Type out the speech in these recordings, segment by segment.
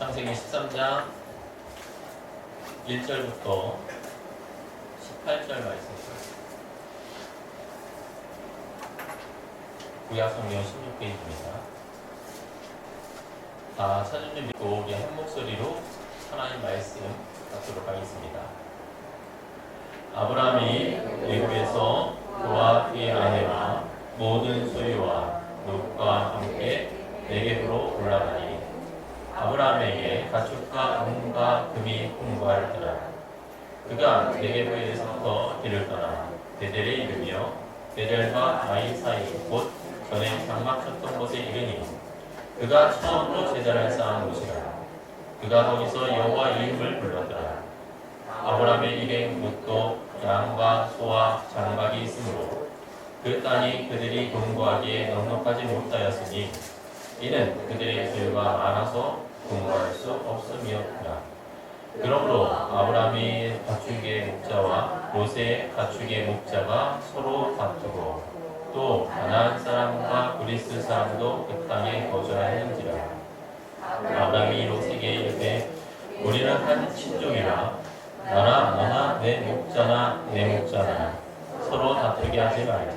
창세기 13장 1절부터 18절 말씀입니다. 구약성경 16페이지입니다. 다 찾은 줄 믿고 우리 한 목소리로 하나님 말씀 받도록 하겠습니다. 아브라함이 애굽에서 그와 그의 아내와 모든 소유와 롯과 함께 네겝으로 올라가니 아브라함에게 가축과 은과 금이 풍부하였더라. 그가 네겝에서부터 길을 떠나 베델에 이르며 베델과 아이 사이 곧 전에 장막 쳤던 곳에 이르니 그가 처음으로 제단을 쌓은 곳이라. 그가 거기서 여호와 이름을 불렀더라. 아브라함의 일행 롯도 양과 소와 장막이 있으므로 그 땅이 그들이 동거하기에 넉넉하지 못하였으니 이는 그들의 소유가 많아서 동거할 수 없음이었더라. 그러므로 아브라함이 가축의 목자와 롯의 가축의 목자가 서로 다투고 또 가나안 사람과 그리스 사람도 그 땅에 거주하였는지라. 아브라함이 롯에게 이르되 우리는 한 친족이라 나나 너나 내 목자나 내 목자나 서로 다투게 하지 말자.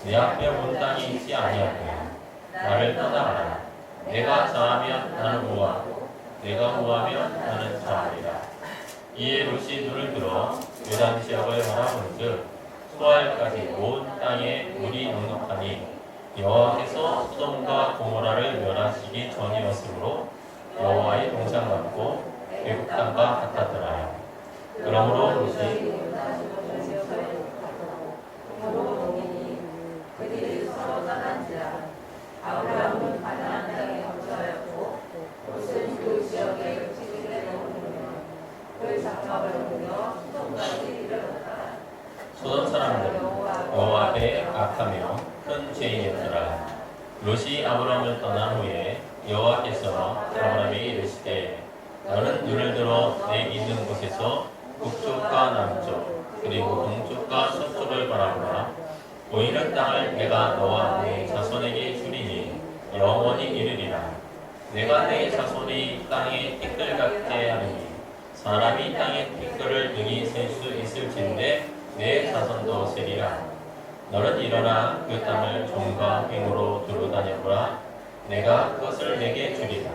내 앞에 온 땅이 있지 아니하며 나를 떠나가라. 내가 자하면 나는 우하고 내가 우하면 나는 자하리라. 이에 롯이 눈을 들어 요단 지역을 바라본즉 소알까지 온 땅에 물이 넉넉하니 여호와께서 소돔과 고모라를 멸하시기 전이었으므로 여호와의 동상 같고 애굽 땅과 같았더라. 그러므로 롯이 그들이 서로 떠난지라. 아브라함은 가나안 땅에 거주하였고 롯은 그 지역에 집에 머무르며 그 장막을 옮겨 소돔까지 이르렀더라. 소돔 사람들은 여호와 앞에 악하며 큰 죄인이었더라. 롯이 아브라함을 떠난 후에 여호와께서 아브라함에게 이르시되 너는 눈을 들어 내 있는 곳에서 북쪽과 남쪽 그리고 동쪽과 서쪽을 바라보라. 보이는 땅을 내가 너와 내 자손에게 주리니 영원히 이르리라. 내가 내 자손이 땅에 티끌 같게 하리니 사람이 땅에 티끌을 능히 셀 수 있을진데 내 자손도 세리라. 너는 일어나 그 땅을 종과 횡으로 두루 다녀보라. 내가 그것을 내게 주리라.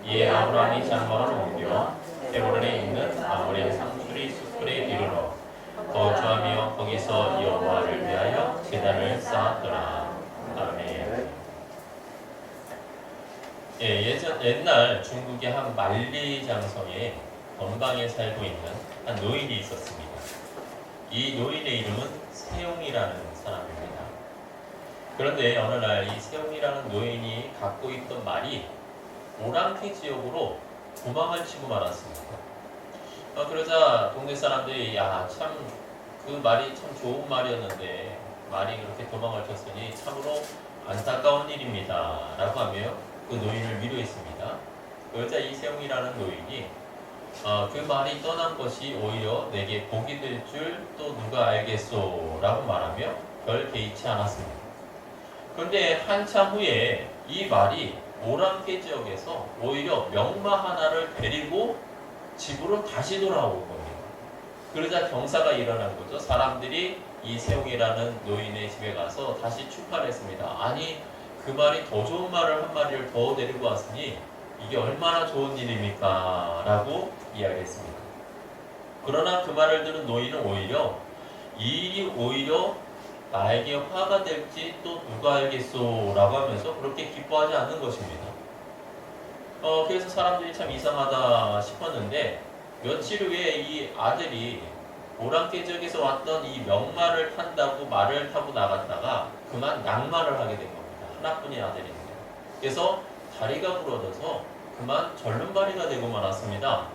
이에 아브라함이 장막을 옮겨 헤브론에 있는 아모레 상수리 숲에 이르러 거주하며 거기서 여호와를 위하여 제단을 쌓았더라. 아멘. 옛날 중국의 한 만리장성에 건방에 살고 있는 한 노인이 있었습니다. 이 노인의 이름은 세용이라는 사람입니다. 그런데 어느 날 이 세용이라는 노인이 갖고 있던 말이 오랑캐 지역으로 도망을 치고 말았습니다. 그러자 동네 사람들이 참 그 말이 참 좋은 말이었는데 말이 그렇게 도망을 쳤으니 참으로 안타까운 일입니다 라고 하며 그 노인을 위로했습니다. 그러자 이 세용이라는 노인이 그 말이 떠난 것이 오히려 내게 복이 될 줄 또 누가 알겠소 라고 말하며 별 개의치 않았습니다. 그런데 한참 후에 이 말이 오랑캐 지역에서 오히려 명마 하나를 데리고 집으로 다시 돌아온 겁니다. 그러자 경사가 일어난 거죠. 사람들이 이 세용이라는 노인의 집에 가서 다시 축하했습니다. 아니 그 말이 더 좋은 말을 한 마리를 더 데리고 왔으니 이게 얼마나 좋은 일입니까? 라고 이야기했습니다. 그러나 그 말을 들은 노인은 오히려 이 일이 오히려 나에게 화가 될지 또 누가 알겠소? 라고 하면서 그렇게 기뻐하지 않는 것입니다. 그래서 사람들이 참 이상하다 싶었는데 며칠 후에 이 아들이 오랑캐 지역에서 왔던 이 명마를 탄다고 말을 타고 나갔다가 그만 낭만을 하게 된 겁니다. 하나뿐인 아들인데. 그래서 다리가 부러져서 그만 절름발이가 되고 말았습니다.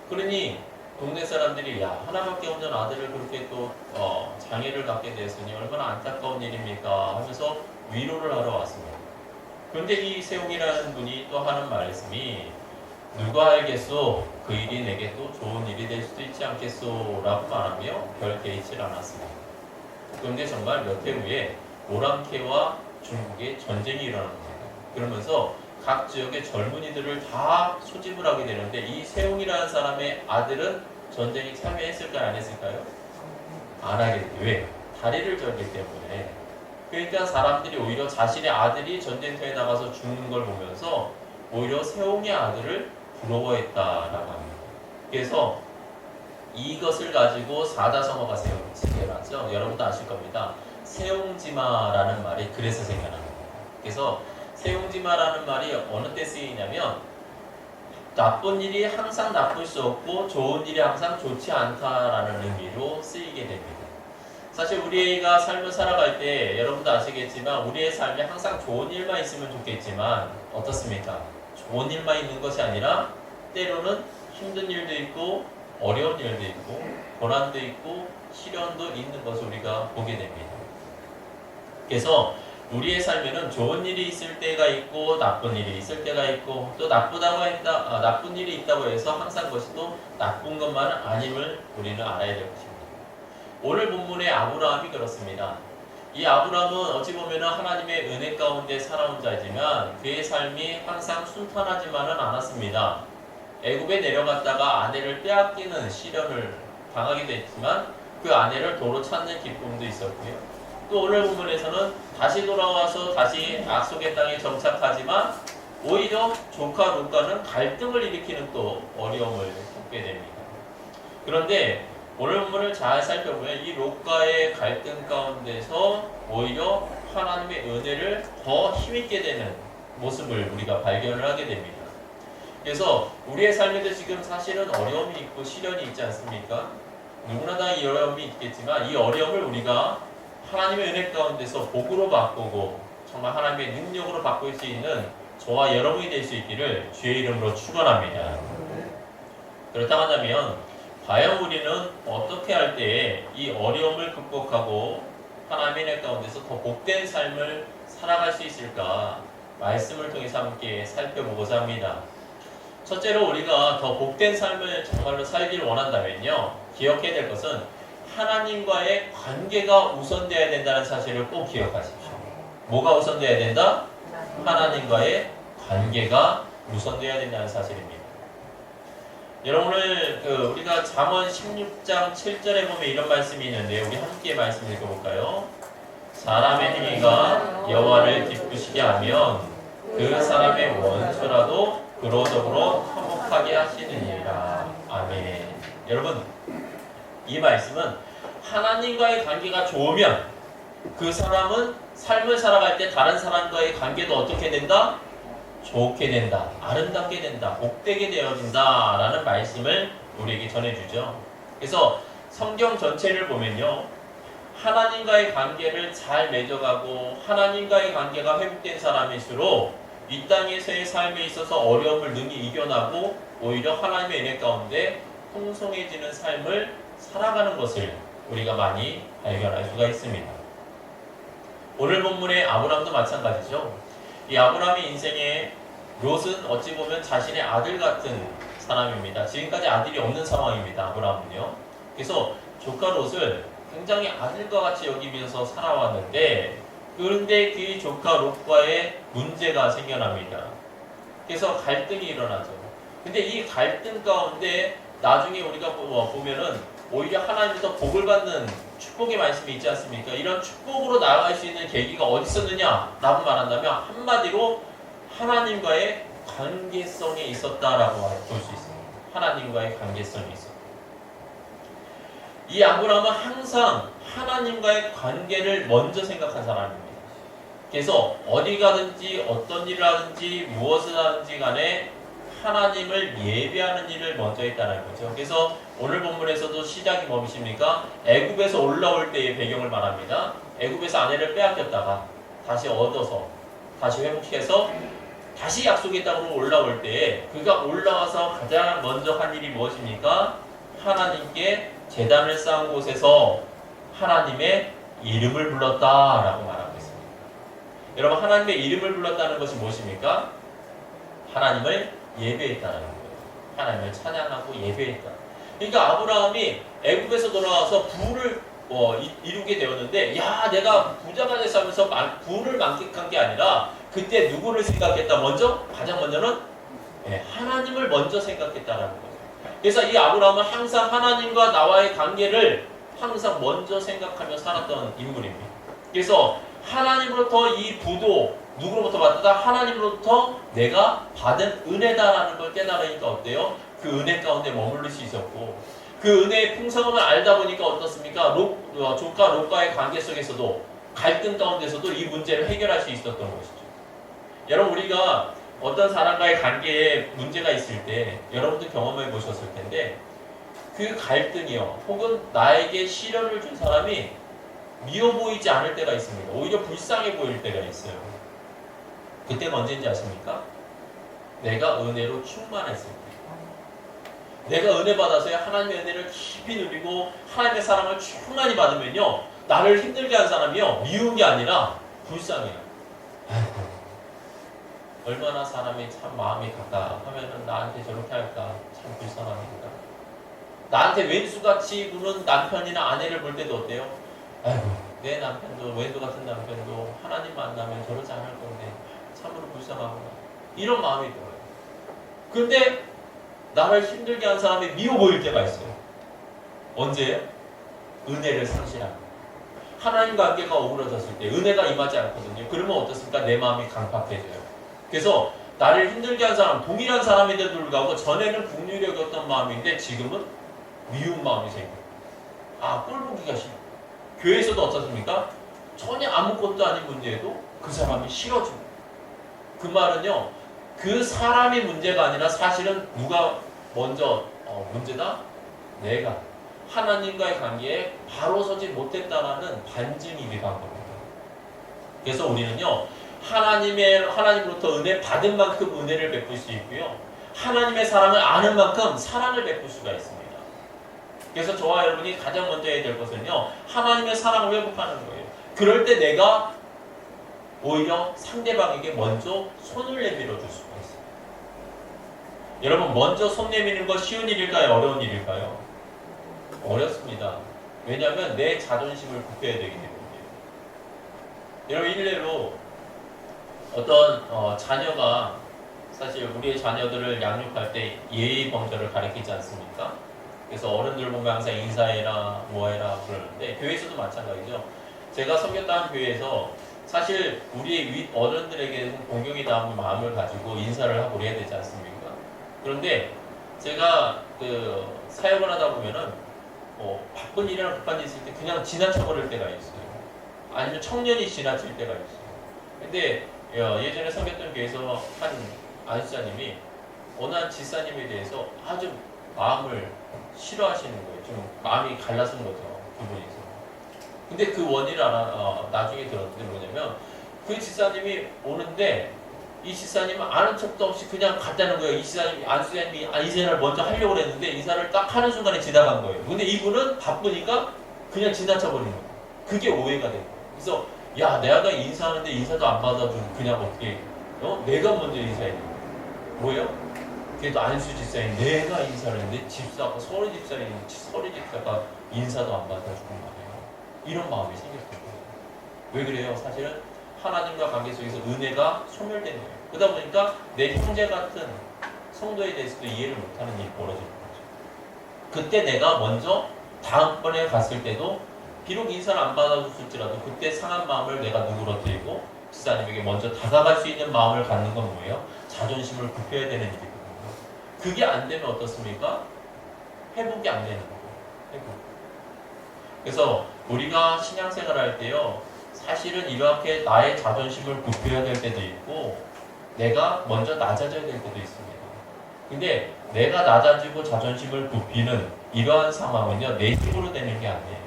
그러니 동네 사람들이 하나밖에 없는 아들을 그렇게 또 장애를 갖게 되었으니 얼마나 안타까운 일입니까 하면서 위로를 하러 왔습니다. 그런데 이 세용이라는 분이 또 하는 말씀이 누가 알겠소? 그 일이 내게 또 좋은 일이 될 수도 있지 않겠소? 라고 말하며 별 개의치 않았습니다. 그런데 정말 몇 해 후에 오랑캐와 중국의 전쟁이 일어납니다. 그러면서 각 지역의 젊은이들을 다 소집을 하게 되는데 이 세웅이라는 사람의 아들은 전쟁에 참여했을까요? 안 했을까요? 안 하게 돼요. 왜? 다리를 절기 때문에. 그러니까 사람들이 오히려 자신의 아들이 전쟁터에 나가서 죽는 걸 보면서 오히려 세웅의 아들을 부러워했다라고 합니다. 그래서 이것을 가지고 사자성어가 생겨났죠. 여러분도 아실 겁니다. 세웅지마라는 말이 그래서 생겨납니다. 그래서 세웅지마라는 말이 어느 때 쓰이냐면 나쁜 일이 항상 나쁠 수 없고 좋은 일이 항상 좋지 않다라는 의미로 쓰이게 됩니다. 사실 우리가 삶을 살아갈 때 여러분도 아시겠지만 우리의 삶에 항상 좋은 일만 있으면 좋겠지만 어떻습니까? 좋은 일만 있는 것이 아니라 때로는 힘든 일도 있고 어려운 일도 있고 고난도 있고 시련도 있는 것을 우리가 보게 됩니다. 그래서 우리의 삶에는 좋은 일이 있을 때가 있고 나쁜 일이 있을 때가 있고 또 나쁜 일이 있다고 해서 항상 그것이 또 나쁜 것만은 아님을 우리는 알아야 될 것입니다. 오늘 본문의 아브라함이 그렇습니다. 이 아브라함은 어찌 보면 하나님의 은혜 가운데 살아온 자이지만 그의 삶이 항상 순탄하지만은 않았습니다. 애굽에 내려갔다가 아내를 빼앗기는 시련을 당하기도 했지만 그 아내를 도로 찾는 기쁨도 있었고요. 또 오늘 본문에서는 다시 돌아와서 다시 약속의 땅에 정착하지만 오히려 조카 롯과는 갈등을 일으키는 또 어려움을 겪게 됩니다. 그런데 오늘 본문을 잘 살펴보면 이 롯과의 갈등 가운데서 오히려 하나님의 은혜를 더 힘있게 되는 모습을 우리가 발견을 하게 됩니다. 그래서 우리의 삶에도 지금 사실은 어려움이 있고 시련이 있지 않습니까? 누구나 다 이 어려움이 있겠지만 이 어려움을 우리가 하나님의 은혜 가운데서 복으로 바꾸고 정말 하나님의 능력으로 바꿀 수 있는 저와 여러분이 될 수 있기를 주의 이름으로 축원합니다. 그렇다고 한다면 과연 우리는 어떻게 할 때에 이 어려움을 극복하고 하나님의 은혜 가운데서 더 복된 삶을 살아갈 수 있을까? 말씀을 통해서 함께 살펴보고자 합니다. 첫째로 우리가 더 복된 삶을 정말로 살기를 원한다면요. 기억해야 될 것은 하나님과의 관계가 우선되어야 된다는 사실을 꼭 기억하십시오. 뭐가 우선되어야 된다? 하나님과의 관계가 우선되어야 된다는 사실입니다. 여러분 오늘 우리가 잠언 16장 7절에 보면 이런 말씀이 있는데 우리 함께 말씀 읽어볼까요? 사람의 행위가 여호와를 기쁘시게 하면 그 사람의 원수라도 그로 더불어 화목하게 하시느니라. 아멘. 여러분 이 말씀은 하나님과의 관계가 좋으면 그 사람은 삶을 살아갈 때 다른 사람과의 관계도 어떻게 된다? 좋게 된다. 아름답게 된다. 복되게 되어진다. 라는 말씀을 우리에게 전해주죠. 그래서 성경 전체를 보면요. 하나님과의 관계를 잘 맺어가고 하나님과의 관계가 회복된 사람일수록 이 땅에서의 삶에 있어서 어려움을 능히 이겨나고 오히려 하나님의 은혜 가운데 풍성해지는 삶을 살아가는 것을 우리가 많이 발견할 수가 있습니다. 오늘 본문의 아브라함도 마찬가지죠. 이 아브라함의 인생에 롯은 어찌 보면 자신의 아들 같은 사람입니다. 지금까지 아들이 없는 상황입니다. 아브라함은요. 그래서 조카 롯을 굉장히 아들과 같이 여기면서 살아왔는데 그런데 그 조카 롯과의 문제가 생겨납니다. 그래서 갈등이 일어나죠. 근데 이 갈등 가운데 나중에 우리가 보면은 오히려 하나님께서 복을 받는 축복의 말씀이 있지 않습니까? 이런 축복으로 나아갈 수 있는 계기가 어디 있었느냐? 라고 말한다면 한마디로 하나님과의 관계성에 있었다라고 볼 수 있습니다. 하나님과의 관계성이 있었다. 이 아브라함은 항상 하나님과의 관계를 먼저 생각한 사람입니다. 그래서 어디 가든지 어떤 일을 하든지 무엇을 하든지 간에 하나님을 예배하는 일을 먼저 했다는 거죠. 그래서 오늘 본문에서도 시작이 뭡니까? 애굽에서 올라올 때의 배경을 말합니다. 애굽에서 아내를 빼앗겼다가 다시 얻어서 다시 회복해서 다시 약속의 땅으로 올라올 때에 그가 올라와서 가장 먼저 한 일이 무엇입니까? 하나님께 제단을 쌓은 곳에서 하나님의 이름을 불렀다라고 말하고 있습니다. 여러분 하나님의 이름을 불렀다는 것이 무엇입니까? 하나님을 예배했다는 거예요. 하나님을 찬양하고 예배했다. 그러니까 아브라함이 애굽에서 돌아와서 부를 이루게 되었는데 야 내가 부자가 돼서 하면서 부를 만끽한 게 아니라 그때 누구를 생각했다? 가장 먼저는 하나님을 먼저 생각했다라는 거죠. 그래서 이 아브라함은 항상 하나님과 나와의 관계를 항상 먼저 생각하며 살았던 인물입니다. 그래서 하나님으로부터 이 부도 누구로부터 받았다? 하나님으로부터 내가 받은 은혜다라는 걸 깨달으니까 어때요? 그 은혜 가운데 머무를 수 있었고 그 은혜의 풍성함을 알다 보니까 어떻습니까? 조카 롯과의 관계 속에서도 갈등 가운데서도 이 문제를 해결할 수 있었던 것이죠. 여러분 우리가 어떤 사람과의 관계에 문제가 있을 때 여러분도 경험해 보셨을 텐데 그 갈등이요 혹은 나에게 시련을 준 사람이 미워 보이지 않을 때가 있습니다. 오히려 불쌍해 보일 때가 있어요. 그때가 언제인지 아십니까? 내가 은혜로 충만했을 때. 내가 은혜 받아서야 하나님의 은혜를 깊이 누리고 하나님의 사랑을 충만히 받으면요 나를 힘들게 한 사람이요 미운 게 아니라 불쌍해요. 얼마나 사람이 참 마음이 답답하면은 나한테 저렇게 할까 참 불쌍합니다. 나한테 왼수같이 구는 남편이나 아내를 볼 때도 어때요? 아이고 내 남편도 왼수 같은 남편도 하나님 만나면 저러지 않을 건데 참으로 불쌍하구나 이런 마음이 들어요. 근데 나를 힘들게 한 사람이 미워 보일 때가 있어요. 언제요? 은혜를 상실하고 하나님과 관계가 어우러졌을 때 은혜가 임하지 않거든요. 그러면 어떻습니까? 내 마음이 강팍해져요. 그래서 나를 힘들게 한 사람, 동일한 사람인데도 불구하고 전에는 국률력이었던 마음인데 지금은 미운 마음이 생겨요. 꼴 보기가 싫어. 교회에서도 어떻습니까? 전혀 아무것도 아닌 문제에도 그 사람이 싫어집니다. 그 말은요, 그 사람이 문제가 아니라 사실은 누가 먼저 문제다? 내가 하나님과의 관계에 바로 서지 못했다라는 반증이 일어난 겁니다. 그래서 우리는요, 하나님으로부터 은혜 받은 만큼 은혜를 베풀 수 있고요, 하나님의 사랑을 아는 만큼 사랑을 베풀 수가 있습니다. 그래서 저와 여러분이 가장 먼저 해야 될 것은요, 하나님의 사랑을 회복하는 거예요. 그럴 때 내가 오히려 상대방에게 먼저 손을 내밀어 줄 수가 있어요. 여러분, 먼저 손 내미는 거 쉬운 일일까요? 어려운 일일까요? 어렵습니다. 왜냐하면 내 자존심을 굽혀야 되기 때문이에요. 여러분, 일례로 어떤 자녀가 사실 우리의 자녀들을 양육할 때 예의 범절을 가르치지 않습니까? 그래서 어른들 보면 항상 인사해라, 뭐해라 그러는데 교회에서도 마찬가지죠. 제가 섬겼던 교회에서 사실 우리 어른들에게는 공경이 담은 마음을 가지고 인사를 하고 그래야 되지 않습니까? 그런데 제가 사역을 하다 보면은 바쁜 일이나 급한 일 있을 때 그냥 지나쳐버릴 때가 있어요. 아니면 청년이 지나칠 때가 있어요. 근데 예전에 섬겼던 교회에서 한 안수자님이 어느 한 지사님에 대해서 아주 마음을 싫어하시는 거예요. 좀 마음이 갈라진 거죠. 그분이서. 근데 그 원인을 나중에 들었는데 뭐냐면 그 지사님이 오는데 이 지사님은 아는 척도 없이 그냥 갔다는 거예요. 이 지사님이 안수자님이 인사를 먼저 하려고 그랬는데 인사를 딱 하는 순간에 지나간 거예요. 근데 이분은 바쁘니까 그냥 지나쳐 버리는 거예요. 그게 오해가 된 거예요. 그래서 야, 내가 인사하는데 인사도 안 받아주고 그냥 어떻게 내가 먼저 인사해야 돼. 뭐예요? 그래도 안수 집사님 내가 인사를 했는데 집사가 서리 집사가 인사도 안 받아주고 말이에요. 이런 마음이 생겼던 거예요. 왜 그래요? 사실은 하나님과 관계 속에서 은혜가 소멸된 거예요. 그러다 보니까 내 형제 같은 성도에 대해서도 이해를 못하는 일이 벌어지는 거죠. 그때 내가 먼저 다음번에 갔을 때도 비록 인사를 안 받아줬을지라도 그때 상한 마음을 내가 누구로 들고 집사님에게 먼저 다가갈 수 있는 마음을 갖는 건 뭐예요? 자존심을 굽혀야 되는 일이거든요. 그게 안 되면 어떻습니까? 회복이 안 되는 거예요. 회복. 그래서 우리가 신앙생활 할 때요, 사실은 이렇게 나의 자존심을 굽혀야 될 때도 있고 내가 먼저 낮아져야 될 때도 있습니다. 근데 내가 낮아지고 자존심을 굽히는 이러한 상황은요, 내 힘으로 되는 게 아니에요.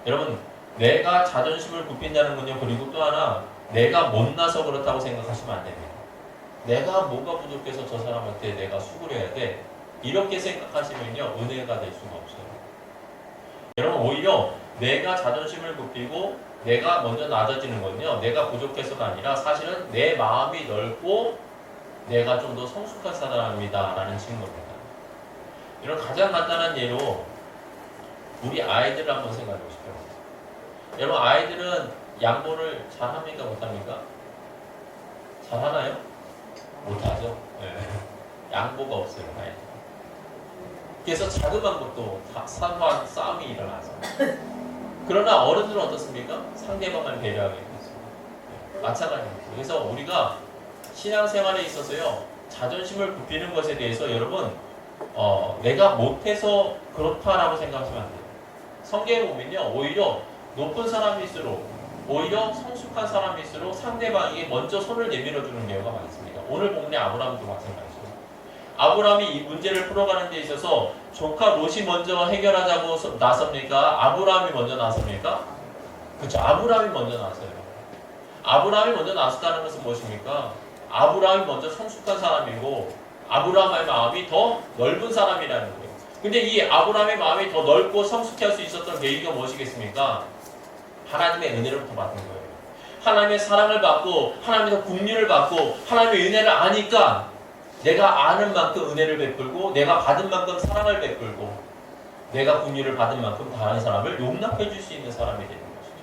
여러분, 내가 자존심을 굽힌다는 건요, 그리고 또 하나, 내가 못나서 그렇다고 생각하시면 안 됩니다. 내가 뭐가 부족해서 저 사람한테 내가 수그려야 돼. 이렇게 생각하시면요, 은혜가 될 수가 없어요. 여러분, 오히려 내가 자존심을 굽히고 내가 먼저 낮아지는 건요, 내가 부족해서가 아니라 사실은 내 마음이 넓고 내가 좀 더 성숙한 사람이다 라는 증거입니다. 이런 가장 간단한 예로 우리 아이들을 한번 생각해 보십시오. 여러분, 아이들은 양보를 잘합니까 못합니까? 잘하나요? 못하죠. 네. 양보가 없어요. 아예. 그래서 자그마한 것도 사소한 싸움이 일어나죠. 그러나 어른들은 어떻습니까? 상대방을 배려하게 되죠. 마찬가지입니다. 그래서 우리가 신앙생활에 있어서요, 자존심을 굽히는 것에 대해서 여러분, 내가 못해서 그렇다라고 생각하시면 안 돼요. 성경에 보면요, 오히려 높은 사람일수록, 오히려 성숙한 사람일수록 상대방에게 먼저 손을 내밀어 주는 경우가 많습니다. 오늘 본문의 아브라함도 마찬가지죠. 아브라함이 이 문제를 풀어가는 데 있어서 조카 롯이 먼저 해결하자고 나섭니까? 아브라함이 먼저 나섭니까? 그렇죠. 아브라함이 먼저 나서요. 아브라함이 먼저 나섰다는 것은 무엇입니까? 아브라함이 먼저 성숙한 사람이고 아브라함의 마음이 더 넓은 사람이라는 거예요. 근데 이 아브라함의 마음이 더 넓고 성숙해 할 수 있었던 계기가 무엇이겠습니까? 하나님의 은혜로부터 받은 거예요. 하나님의 사랑을 받고 하나님의 긍휼을 받고 하나님의 은혜를 아니까 내가 아는 만큼 은혜를 베풀고 내가 받은 만큼 사랑을 베풀고 내가 긍휼을 받은 만큼 다른 사람을 용납해 줄 수 있는 사람이 되는 것이죠.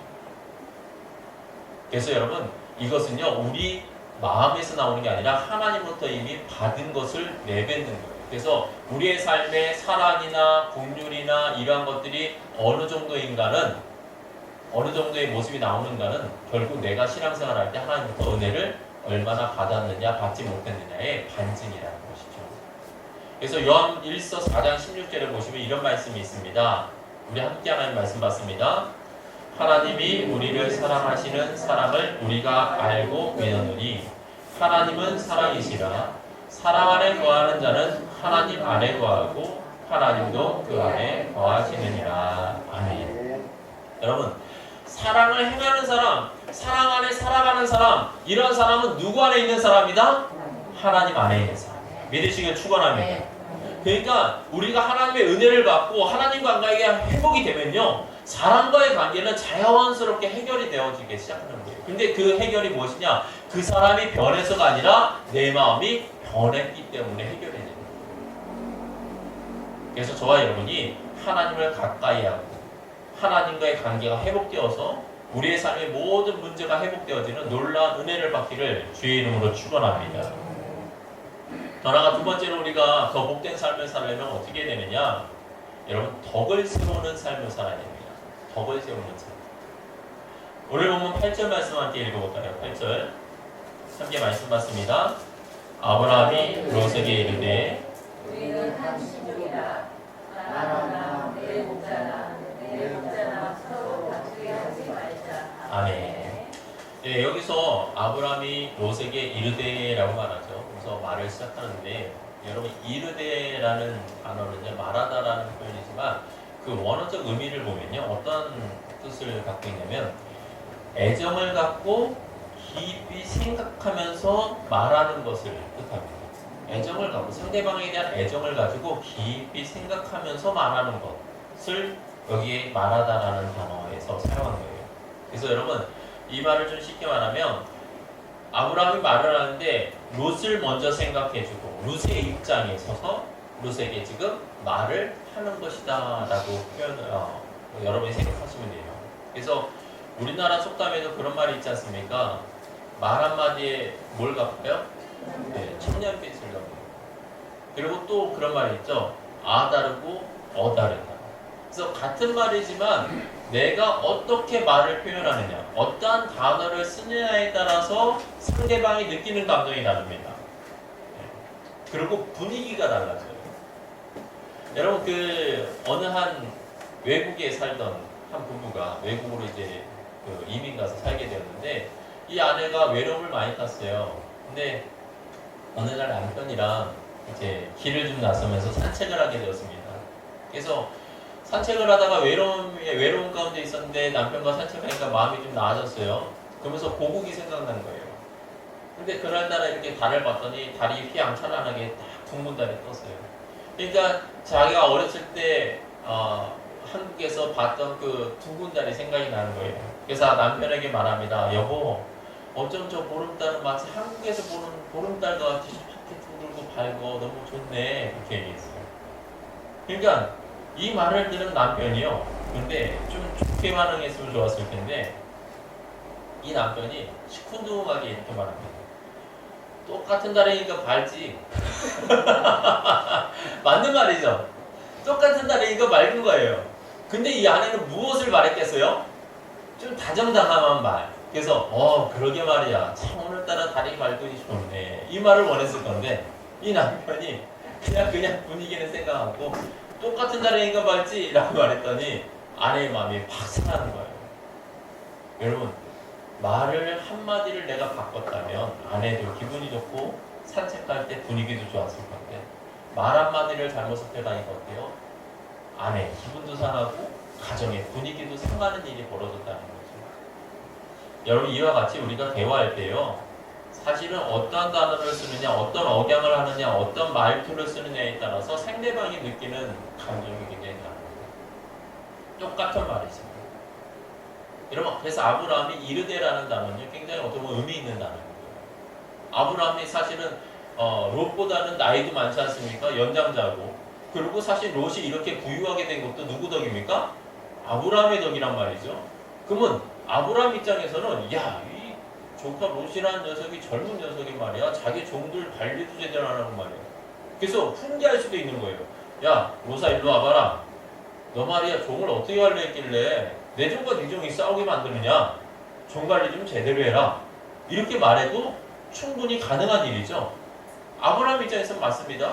그래서 여러분, 이것은요, 우리 마음에서 나오는 게 아니라 하나님부터 이미 받은 것을 내뱉는 거예요. 그래서 우리의 삶에 사랑이나 긍휼이나 이러한 것들이 어느 정도인가는, 어느 정도의 모습이 나오는가는 결국 내가 신앙생활할 때 하나님부터 은혜를 얼마나 받았느냐 받지 못했느냐의 반증이라는 것이죠. 그래서 요한 1서 4장 16절에 보시면 이런 말씀이 있습니다. 우리 함께 하나님 말씀 받습니다. 하나님이 우리를 사랑하시는 사랑을 우리가 알고 믿었느니 하나님은 사랑이시라. 사랑 안에 거하는 자는 하나님 안에 거하고 하나님도 그 안에 거하시느니라. 아멘. 여러분, 사랑을 행하는 사람, 사랑 안에 살아가는 사람, 이런 사람은 누구 안에 있는 사람이다? 하나님 안에 있는 사람. 믿으시길 축원합니다. 그러니까 우리가 하나님의 은혜를 받고 하나님과 관계가 회복이 되면요, 사람과의 관계는 자연스럽게 해결이 되어지기 시작하는 거예요. 근데 그 해결이 무엇이냐? 그 사람이 변해서가 아니라 내 마음이 변했기 때문에 해결이 되는 거예요. 그래서 저와 여러분이 하나님을 가까이 하고 하나님과의 관계가 회복되어서 우리의 삶의 모든 문제가 회복되어지는 놀라운 은혜를 받기를 주의 이름으로 축원합니다. 더 나아가 두 번째로 우리가 더 복된 삶을 살려면 어떻게 되느냐? 여러분, 덕을 세우는 삶을 살아야 됩니다. 덕을 세우는 삶. 오늘 보면 8절 말씀 함께 읽어볼까요? 8절 함께 말씀 받습니다. 아브라함이 롯에게 이르되 우리는 한 신족이라. 나나 내 목자나 내 목자나 서로 다투게 하지 말자. 아멘. 예, 여기서 아브라함이 롯에게 이르되라고 말하죠. 그래서 말을 시작하는데, 여러분, 이르되라는 단어는요, 말하다라는 표현이지만 그 원어적 의미를 보면요, 어떤 뜻을 갖고 있냐면 애정을 갖고 깊이 생각하면서 말하는 것을 뜻합니다. 애정을 갖고, 상대방에 대한 애정을 가지고 깊이 생각하면서 말하는 것을 여기에 말하다라는 단어에서 사용한 거예요. 그래서 여러분, 이 말을 좀 쉽게 말하면 아브라함이 말을 하는데 롯을 먼저 생각해주고 롯의 입장에 서서 롯에게 지금 말을 하는 것이다 라고 여러분이 생각하시면 돼요. 그래서 우리나라 속담에도 그런 말이 있지 않습니까? 말 한마디에 뭘 갚아요? 네, 천년빚을 갚아요. 그리고 또 그런 말이 있죠. 아 다르고 어 다르다. 그래서 같은 말이지만 내가 어떻게 말을 표현하느냐, 어떠한 단어를 쓰느냐에 따라서 상대방이 느끼는 감정이 다릅니다. 그리고 분위기가 달라져요. 여러분, 어느 한 외국에 살던 한 부부가 외국으로 이제 이민 가서 살게 되었는데, 이 아내가 외로움을 많이 탔어요. 근데 어느 날 남편이랑 이제 길을 좀 나서면서 산책을 하게 되었습니다. 그래서 산책을 하다가 외로움 가운데 있었는데 남편과 산책하니까 마음이 좀 나아졌어요. 그러면서 고국이 생각난 거예요. 근데 그날따라 이렇게 달을 봤더니 달이 휘황찬란하게 딱 둥근 달이 떴어요. 그러니까 자기가 어렸을 때 한국에서 봤던 그 둥근 달이 생각이 나는 거예요. 그래서 남편에게 말합니다. 여보, 어쩜 저 보름달은 마치 한국에서 보는 보름달과 같이 이렇게 둥글고 밝고 너무 좋네. 이렇게 얘기했어요. 그러니까 이 말을 들은 남편이요. 근데 좀 좋게 반응했으면 좋았을 텐데 이 남편이 시큰둥하게 이렇게 말합니다. 똑같은 달이니까 밝지. 맞는 말이죠. 똑같은 달이니까 맑은 거예요. 근데 이 아내는 무엇을 말했겠어요? 좀 다정다감한 말. 그래서 그러게 말이야. 참 오늘따라 달이 밝으니 좋네. 이 말을 원했을 건데 이 남편이 그냥 분위기는 생각하고 똑같은 달이니까 밝지? 라고 말했더니 아내의 마음이 팍 상하는 거예요. 여러분, 말을 한마디를 내가 바꿨다면 아내도 기분이 좋고 산책할 때 분위기도 좋았을 건데 말 한마디를 잘못 섭해가니까 어때요? 아내 기분도 상하고 가정의 분위기도 상하는 일이 벌어졌다는 거죠. 여러분, 이와 같이 우리가 대화할 때요, 사실은 어떠한 단어를 쓰느냐, 어떤 억양을 하느냐, 어떤 말투를 쓰느냐에 따라서 상대방이 느끼는 감정이 굉장히 다릅니다. 똑같은 말이죠. 여러분, 그래서 아브라함이 이르데라는 단어는 굉장히 어떤 의미 있는 단어입니다. 아브라함이 사실은 롯보다는 나이도 많지 않습니까? 연장자고. 그리고 사실 롯이 이렇게 부유하게 된 것도 누구 덕입니까? 아브라함의 덕이란 말이죠. 그러면 아브라함 입장에서는 이 조카 롯이라는 녀석이 젊은 녀석이 말이야. 자기 종들 관리도 제대로 안 하고 말이야. 그래서 훈계할 수도 있는 거예요. 야, 롯아 일로 와봐라. 너 말이야 종을 어떻게 관리했길래 내 종과 네 종이 싸우게 만드느냐? 종 관리 좀 제대로 해라. 이렇게 말해도 충분히 가능한 일이죠. 아브라함 입장에서는 맞습니다.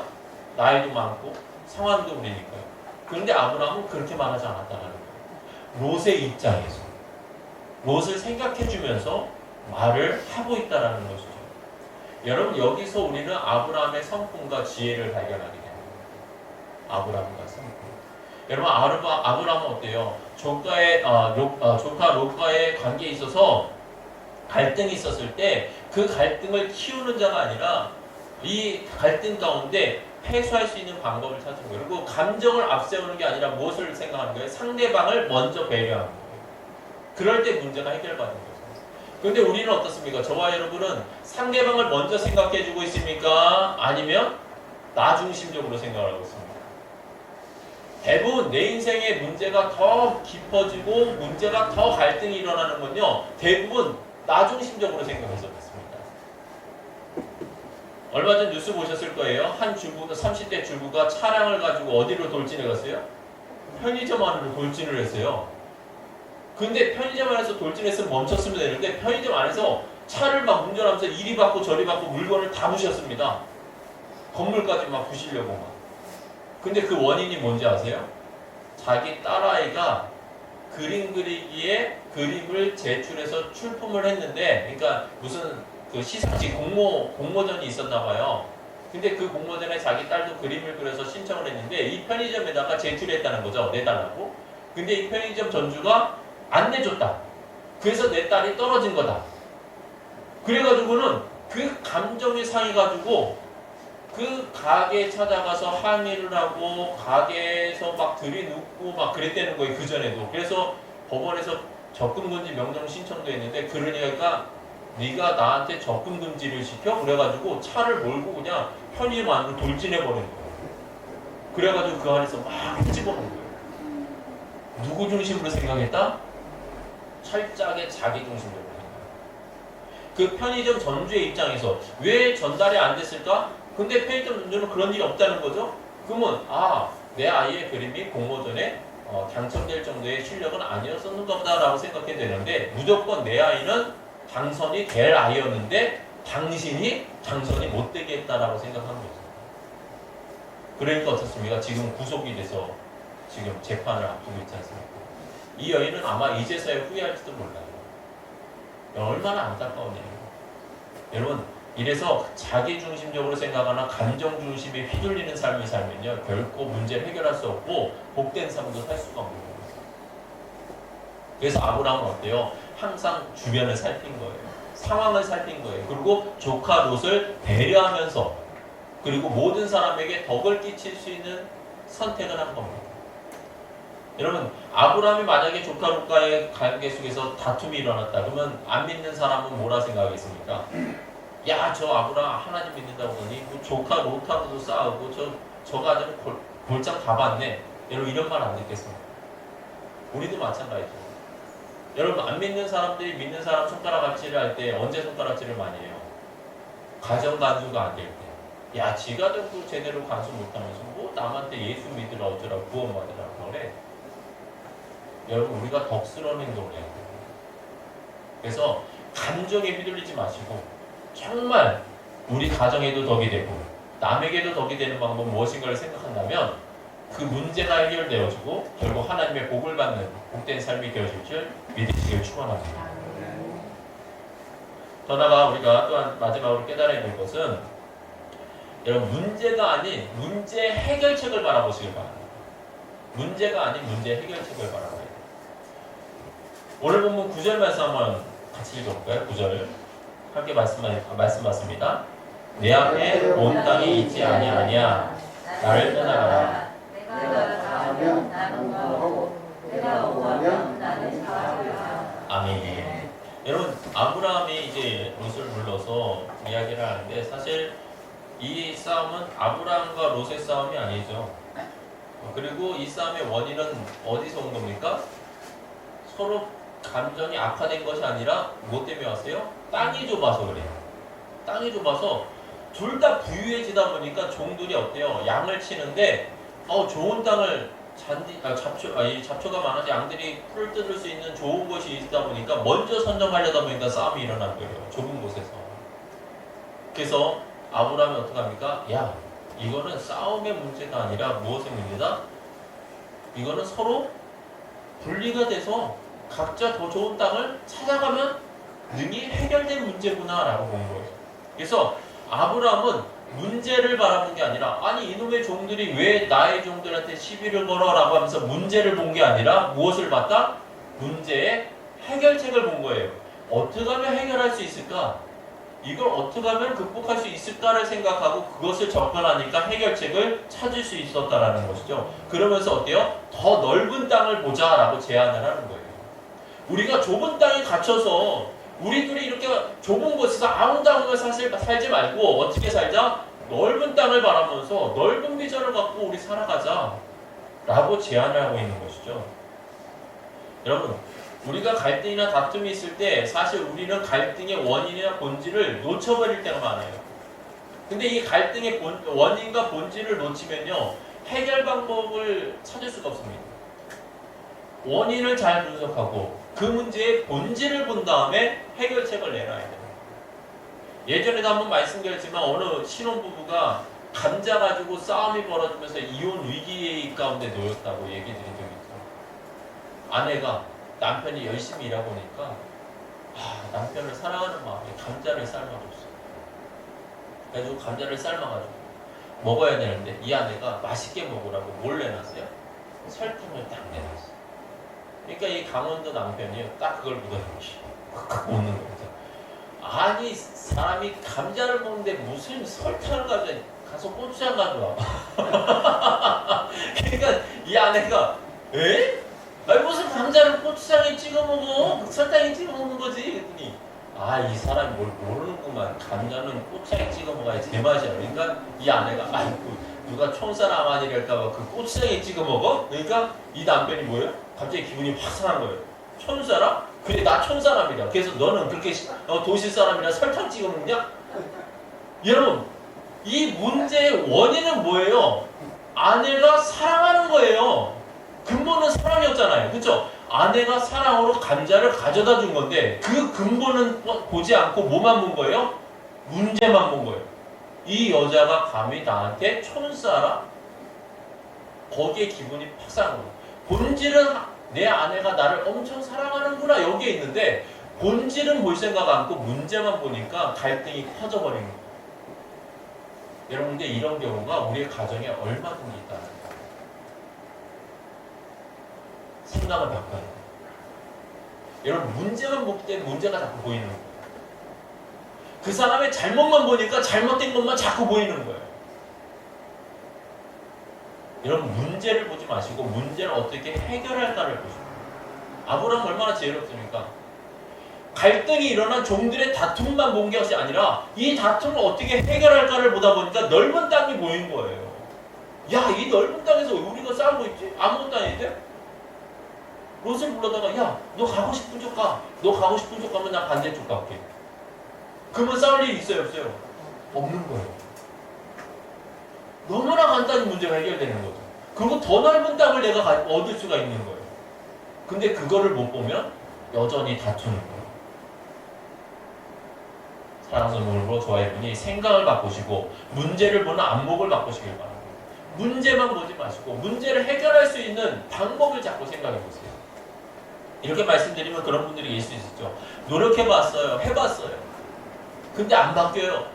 나이도 많고 상황도 그러니까요. 그런데 아브라함은 그렇게 말하지 않았다는 거예요. 롯의 입장에서 롯을 생각해주면서 말을 하고 있다는 것이죠. 여러분, 여기서 우리는 아브라함의 성품과 지혜를 발견하게 됩니다. 아브라함과 성품. 여러분, 아브라함은 어때요? 조카 롯과의 관계에 있어서 갈등이 있었을 때 그 갈등을 키우는 자가 아니라 이 갈등 가운데 해소할 수 있는 방법을 찾은 거예요. 그리고 감정을 앞세우는 게 아니라 무엇을 생각하는 거예요? 상대방을 먼저 배려하는 거예요. 그럴 때 문제가 해결받는 거죠. 그런데 우리는 어떻습니까? 저와 여러분은 상대방을 먼저 생각해주고 있습니까? 아니면 나 중심적으로 생각을 하고 있습니까? 대부분 내 인생의 문제가 더 깊어지고 문제가 더 갈등이 일어나는 건요, 대부분 나 중심적으로 생각해서 그렇습니다. 얼마 전 뉴스 보셨을 거예요. 한 주부가 30대 주부가 차량을 가지고 어디로 돌진해 갔어요? 편의점 안으로 돌진을 했어요. 근데 편의점 안에서 돌진했으면 멈췄으면 되는데 편의점 안에서 차를 막 운전하면서 이리 받고 저리 받고 물건을 다 부셨습니다. 건물까지 막 부시려고 막. 근데 그 원인이 뭔지 아세요? 자기 딸아이가 그림 그리기에 그림을 제출해서 출품을 했는데, 그러니까 무슨 그 시상식 공모전이 있었나 봐요. 근데 그 공모전에 자기 딸도 그림을 그려서 신청을 했는데 이 편의점에다가 제출했다는 거죠. 내달라고. 근데 이 편의점 전주가 안 내줬다. 그래서 내 딸이 떨어진 거다. 그래가지고는 그 감정이 상해가지고 그 가게에 찾아가서 항의를 하고 가게에서 막 들이눕고 막 그랬다는 거예요. 그전에도. 그래서 법원에서 접근금지 명령 신청도 했는데, 그러니까 네가 나한테 접근금지를 시켜? 그래가지고 차를 몰고 그냥 편의점 안으로 돌진해버린 거예요. 그래가지고 그 안에서 막 끄집어놓은 거예요. 누구 중심으로 생각했다? 철저하게 자기 중심으로 생각했다. 그 편의점 전주의 입장에서 왜 전달이 안 됐을까? 근데 편의점 전주는 그런 일이 없다는 거죠? 그러면 내 아이의 그림이 공모전에 당첨될 정도의 실력은 아니었었는가 보다라고 생각해야 되는데, 무조건 내 아이는 당선이 될 아이였는데 당신이 당선이 못 되게 했다라고 생각하는 거죠. 그러니까 어떻습니까? 지금 구속이 돼서 지금 재판을 앞두고 있지 않습니까? 이 여인은 아마 이제서야 후회할지도 몰라요. 얼마나 안타까운 일이에요. 여러분, 이래서 자기 중심적으로 생각하나 감정 중심에 휘둘리는 삶을 살면요, 결코 문제를 해결할 수 없고 복된 삶도 살 수가 없는 거예요. 그래서 아브라함은 어때요? 항상 주변을 살핀 거예요. 상황을 살핀 거예요. 그리고 조카 롯을 배려하면서, 그리고 모든 사람에게 덕을 끼칠 수 있는 선택을 한 겁니다. 여러분, 아브라함이 만약에 조카 롯과의 관계 속에서 다툼이 일어났다 그러면 안 믿는 사람은 뭐라 생각하겠습니까? 야, 저 아브라함 하나님 믿는다고 하더니 뭐 조카 롯하고도 싸우고 저 가정은 골장 다 봤네. 여러분, 이런 말 안 듣겠습니까? 우리도 마찬가지죠. 여러분 안 믿는 사람들이 믿는 사람 손가락질을 할 때 언제 손가락질을 많이 해요? 가정 간수가 안 될 때. 야, 지가 도 제대로 간수 못하면서 뭐 남한테 예수 믿으라 어쩌라 구원받으라고 그래. 여러분 우리가 덕스러운 행동을 해야 돼요. 그래서 감정에 휘둘리지 마시고 정말 우리 가정에도 덕이 되고 남에게도 덕이 되는 방법은 무엇인가를 생각한다면 그 문제가 해결되어지고 결국 하나님의 복을 받는 복된 삶이 되어질 줄 믿으시길 축원합니다. 더 나아가 우리가 또한 마지막으로 깨달아야 될 것은 여러분 문제가 아닌 문제 해결책을 바라보시길 바랍니다. 문제가 아닌 문제 해결책을 바라봐야 돼요. 오늘 본문 9절 말씀 한번 같이 읽어볼까요? 9절 함께 말씀 받습니다. 내 앞에 온 땅이 있지 아니하냐 나를 떠나가라. 내가 가면 나는 가고 내가 오면 나는 가리라. 아멘. 여러분 아브라함이 이제 롯을 불러서 이야기를 하는데 사실 이 싸움은 아브라함과 롯의 싸움이 아니죠. 그리고 이 싸움의 원인은 어디서 온 겁니까? 서로 감정이 악화된 것이 아니라 뭐 때문에 왔어요? 땅이 좁아서 그래요. 땅이 좁아서 둘 다 부유해지다 보니까 종들이 어때요? 양을 치는데 좋은 땅을 잡초가 많아서 양들이 풀을 뜯을 수 있는 좋은 곳이 있다 보니까 먼저 선점하려다 보니까 싸움이 일어난 거예요. 좁은 곳에서. 그래서 아브라함이 어떻게 합니까? 야, 이거는 싸움의 문제가 아니라 무엇의 문제다? 이거는 서로 분리가 돼서 각자 더 좋은 땅을 찾아가면 능히 해결된 문제구나 라고 본 거예요. 그래서 아브라함은 문제를 바라본 게 아니라 아니 이놈의 종들이 왜 나의 종들한테 시비를 걸어 라고 하면서 문제를 본 게 아니라 무엇을 봤다? 문제의 해결책을 본 거예요. 어떻게 하면 해결할 수 있을까? 이걸 어떻게 하면 극복할 수 있을까를 생각하고 그것을 접근하니까 해결책을 찾을 수 있었다라는 것이죠. 그러면서 어때요? 더 넓은 땅을 보자 라고 제안을 하는 거예요. 우리가 좁은 땅에 갇혀서 우리들이 이렇게 좁은 곳에서 아웅다웅을 살지 말고 어떻게 살자? 넓은 땅을 바라면서 넓은 비전을 갖고 우리 살아가자 라고 제안을 하고 있는 것이죠. 여러분 우리가 갈등이나 다툼이 있을 때 사실 우리는 갈등의 원인이나 본질을 놓쳐버릴 때가 많아요. 근데 이 갈등의 원인과 본질을 놓치면요 해결 방법을 찾을 수가 없습니다. 원인을 잘 분석하고 그 문제의 본질을 본 다음에 해결책을 내놔야 돼요. 예전에도 한번 말씀드렸지만 어느 신혼부부가 감자 가지고 싸움이 벌어지면서 이혼 위기 가운데 놓였다고 얘기 드린 적이 있어요. 아내가 남편이 열심히 일하고 보니까 남편을 사랑하는 마음에 감자를 삶아줬어요. 그래서 감자를 삶아가지고 먹어야 되는데 이 아내가 맛있게 먹으라고 뭘 내놨어요? 설탕을 딱 내놨어요. 그러니까 이 강원도 남편이 딱 그걸 묻어놓지 칵 먹는 거죠. 아니 사람이 감자를 먹는데 무슨 설탕을 가서 고추장 가져와. 그러니까 이 아내가 에? 아니 무슨 감자를 고추장에 찍어 먹어? 설탕에 찍어 먹는 거지. 그랬더니 이 사람이 뭘 모르는구만. 감자는 고추장에 찍어 먹어야 제맛이야. 그러니까 이 아내가 누가 총사람 아니랄까봐 그 고추장에 찍어 먹어? 그러니까 이 남편이 뭐예요? 갑자기 기분이 확 상한 거예요. 촌사람? 그래 나 촌사람이다. 그래서 너는 그렇게 도시 사람이라 설탕 찍어 먹냐? 여러분 이 문제의 원인은 뭐예요? 아내가 사랑하는 거예요. 근본은 사랑이었잖아요. 그렇죠? 아내가 사랑으로 감자를 가져다 준 건데 그 근본은 보지 않고 뭐만 본 거예요? 문제만 본 거예요. 이 여자가 감히 나한테 촌사람? 거기에 기분이 팍 상한 거예요. 본질은 내 아내가 나를 엄청 사랑하는구나 여기에 있는데 본질은 볼 생각 않고 문제만 보니까 갈등이 커져버린 거예요. 여러분들 이런 경우가 우리의 가정에 얼마든지 있다는 거예요. 생각을 바꿔야 돼요. 여러분 문제만 볼 때 문제가 자꾸 보이는 거예요. 그 사람의 잘못만 보니까 잘못된 것만 자꾸 보이는 거예요. 여러분 문제를 보지 마시고 문제를 어떻게 해결할까를 보시고. 아브라함 얼마나 지혜롭습니까? 갈등이 일어난 종들의 다툼만 본 것이 아니라 이 다툼을 어떻게 해결할까를 보다 보니까 넓은 땅이 보인 거예요. 야, 이 넓은 땅에서 우리가 싸우고 있지? 아무것도 아닌데? 롯을 불러다가 야, 너 가고 싶은 쪽 가. 너 가고 싶은 쪽 가면 나 반대쪽 갈게. 그러면 싸울 일이 있어요, 없어요? 없는 거예요. 너무나 간단히 문제가 해결되는 거죠. 그리고 더 넓은 땅을 내가 얻을 수가 있는 거예요. 근데 그거를 못 보면 여전히 다투는 거예요. 사랑스러운 저와의 생각을 바꾸시고 문제를 보는 안목을 바꾸시길 바랍니다. 문제만 보지 마시고 문제를 해결할 수 있는 방법을 자꾸 생각해 보세요. 이렇게 말씀드리면 그런 분들이 계실 수 있죠. 노력해봤어요. 해봤어요. 근데 안 바뀌어요.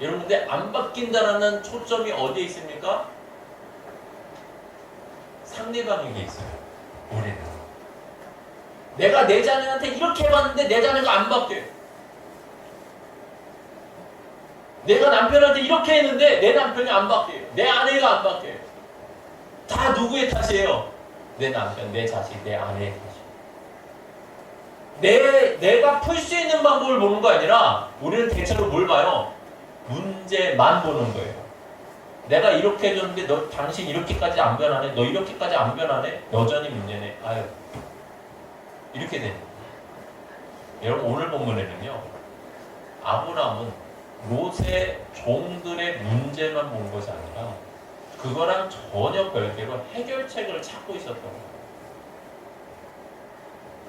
여러분들 안 바뀐다라는 초점이 어디에 있습니까? 상대방에게 있어요. 우리는 내가 내 자녀한테 이렇게 해봤는데 내 자녀가 안 바뀌어요. 내가 남편한테 이렇게 했는데 내 남편이 안 바뀌어요. 내 아내가 안 바뀌어요. 다 누구의 탓이에요? 내 남편, 내 자식, 내 아내의 탓이에요. 내가 풀 수 있는 방법을 보는 거 아니라 우리는 대체로 뭘 봐요? 문제만 보는 거예요. 내가 이렇게 해줬는데 당신 이렇게까지 안 변하네? 너 이렇게까지 안 변하네? 여전히 문제네. 아유, 이렇게 되는 거예요. 여러분 오늘 본문에는요. 아브라함은 롯의 종들의 문제만 본 것이 아니라 그거랑 전혀 별개로 해결책을 찾고 있었던 거예요.